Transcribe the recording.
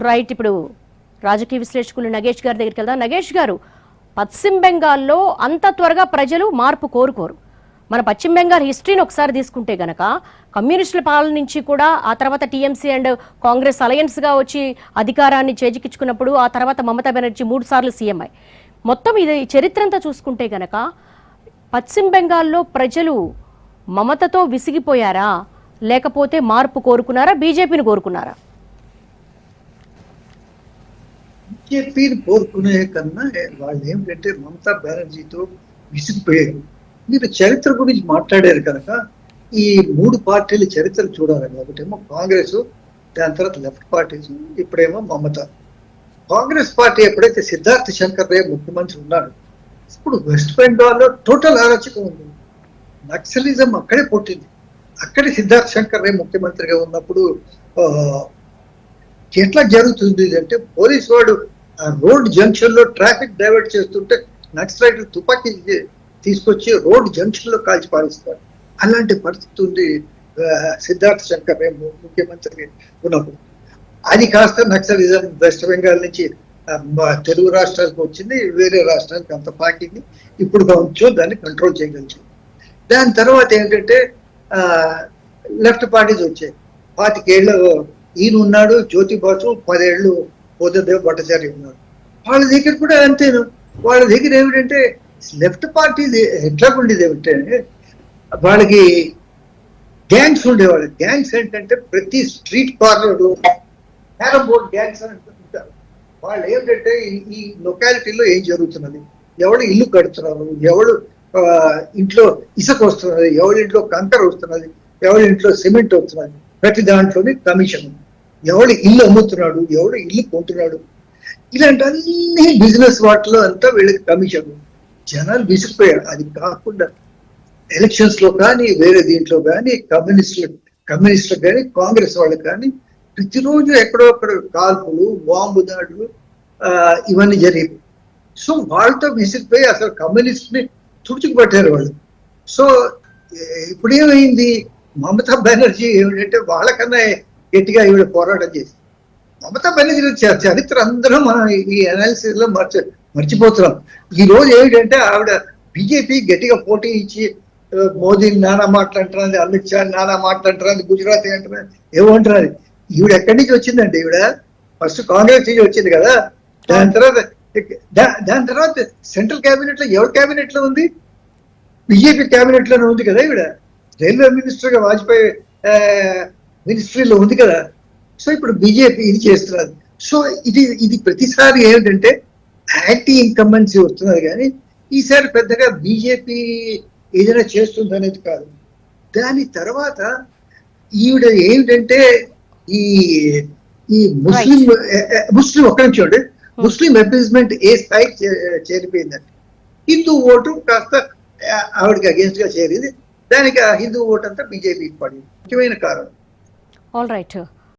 Right. ఇప్పుడు రాజకీయ విశ్లేషకులు నగేష్ గారి దగ్గరికి వెళ్దాం. నగేష్ గారు, పశ్చిమ బెంగాల్లో అంత త్వరగా ప్రజలు మార్పు కోరుకోరు. మన పశ్చిమ బెంగాల్ హిస్టరీని ఒకసారి తీసుకుంటే గనక కమ్యూనిస్టుల పాలన నుంచి కూడా ఆ తర్వాత టీఎంసీ అండ్ కాంగ్రెస్ అలయన్స్గా వచ్చి అధికారాన్ని చేజిక్కించుకున్నప్పుడు ఆ తర్వాత మమతా బెనర్జీ 3 సార్లు సీఎంఐ. మొత్తం ఇది చరిత్ర అంతా చూసుకుంటే గనక పశ్చిమ బెంగాల్లో ప్రజలు మమతతో విసిగిపోయారా, లేకపోతే మార్పు కోరుకున్నారా, బీజేపీని కోరుకున్నారా? బీజేపీని కోరుకునే కన్నా వాళ్ళు ఏమిటంటే మమతా బెనర్జీతో విసిగిపోయారు. మీరు చరిత్ర గురించి మాట్లాడారు కనుక ఈ 3 పార్టీల చరిత్ర చూడాలి. ఒకటేమో కాంగ్రెస్, దాని తర్వాత లెఫ్ట్ పార్టీస్, ఇప్పుడేమో మమత. కాంగ్రెస్ పార్టీ ఎప్పుడైతే సిద్ధార్థ శంకర్ రే ముఖ్యమంత్రి ఉన్నాడు, ఇప్పుడు వెస్ట్ బెంగాల్లో టోటల్ అరాచకం ఉంది. నక్సలిజం అక్కడే పుట్టింది. అక్కడే సిద్ధార్థ శంకర్ రే ముఖ్యమంత్రిగా ఉన్నప్పుడు ఎట్లా జరుగుతుంది అంటే పోలీసు వాడు ఆ రోడ్ జంక్షన్ లో ట్రాఫిక్ డైవర్ట్ చేస్తుంటే నక్సలైట్లు తుపాకీ తీసుకొచ్చి రోడ్ జంక్షన్ లో కాల్చి పాలిస్తారు. అలాంటి పరిస్థితి ఉంది సిద్ధార్థ శంకర్ రే ముఖ్యమంత్రి ఉన్నప్పుడు. అది కాస్త నక్సలిజం వెస్ట్ బెంగాల్ నుంచి తెలుగు రాష్ట్రాలకు వచ్చింది, వేరే రాష్ట్రానికి అంత పాకింది. ఇప్పుడు కావచ్చు దాన్ని కంట్రోల్ చేయగలిగింది. దాని తర్వాత ఏంటంటే లెఫ్ట్ పార్టీస్ వచ్చాయి. 25 ఏళ్ళు ఈయన ఉన్నాడు, జ్యోతి బాసు, 10 ఏళ్ళు బోధదేవ్ భట్టాచార్య ఉన్నాడు. వాళ్ళ దగ్గర కూడా అంతేను. వాళ్ళ దగ్గర ఏమిటంటే లెఫ్ట్ పార్టీ ఎట్లా ఉండేది ఏమిటంటే వాళ్ళకి గ్యాంగ్స్ ఉండేవాళ్ళు. గ్యాంగ్స్ ఏంటంటే ప్రతి street corner carrom board gangs అని అంటుంటారు. వాళ్ళు ఏమిటంటే ఈ లొకాలిటీలో ఏం జరుగుతున్నది, ఎవడు ఇల్లు కడుతున్నారు, ఎవడు ఇంట్లో ఇసుక వస్తున్నది, ఎవరి ఇంట్లో కంకర వస్తున్నది, ఎవరి ఇంట్లో సిమెంట్ వస్తున్నది, ప్రతి దాంట్లోనే కమిషన్. ఎవడు ఇల్లు అమ్ముతున్నాడు, ఎవడు ఇల్లు కొంటున్నాడు, ఇలాంటి అన్ని బిజినెస్ వాటిలో అంతా వీళ్ళకి కమిషన్. జనాలు విసిగిపోయారు. అది కాకుండా ఎలక్షన్స్ లో కానీ వేరే దీంట్లో కానీ కమ్యూనిస్టులకు కానీ కాంగ్రెస్ వాళ్ళకి కానీ ప్రతిరోజు ఎక్కడో అక్కడ కాల్పులు, బాంబు దాడులు ఇవన్నీ జరిగాయి. సో వాళ్ళతో విసిగిపోయి అసలు కమ్యూనిస్ట్ ని తుడుచుకుపట్టారు వాళ్ళు. సో ఇప్పుడు ఏమైంది, మమతా బెనర్జీ ఏమిటంటే వాళ్ళకన్నా గట్టిగా ఈవిడ పోరాటం చేసి, మమతా బెనర్జీ చరిత్ర అందరూ మనం ఈ అనాలిసిస్ లో మర్చిపోతున్నాం. ఈ రోజు ఏమిటంటే ఆవిడ బీజేపీ గట్టిగా పోటీ ఇచ్చి మోదీని నానా మాట్లాడుతున్నది, అమిత్ షా నానా మాట్లాడుతున్నది, గుజరాతీ అంటున్నది, ఏమంటున్నది. ఈవిడ ఎక్కడి నుంచి వచ్చిందండి? ఈవిడ ఫస్ట్ కాంగ్రెస్ నుంచి వచ్చింది కదా. దాని తర్వాత సెంట్రల్ క్యాబినెట్ లో ఎవరి క్యాబినెట్ లో ఉంది? బీజేపీ క్యాబినెట్ లోనే ఉంది కదా. ఈవిడ రైల్వే మినిస్టర్ గా వాజ్పేయి మినిస్ట్రీలో ఉంది కదా. సో ఇప్పుడు బీజేపీ ఇది చేస్తున్నది. సో ఇది ప్రతిసారి ఏమిటంటే యాంటీ ఇన్కంబెన్సీ వస్తున్నది, కానీ ఈసారి పెద్దగా బీజేపీ ఏదైనా చేస్తుంది అనేది కాదు. దాని తర్వాత ఈవిడ ఏమిటంటే ఈ ముస్లిం ఒక్క నిమిషం చూడండి, ముస్లిం అపీస్మెంట్ ఏ స్థాయికి చేరిపోయిందంటే హిందూ ఓటు కాస్త ఆవిడకి అగేన్స్ట్ గా చేరింది. దానికి ఆ హిందూ ఓటు అంతా బీజేపీకి పడింది. ముఖ్యమైన కారణం. All right.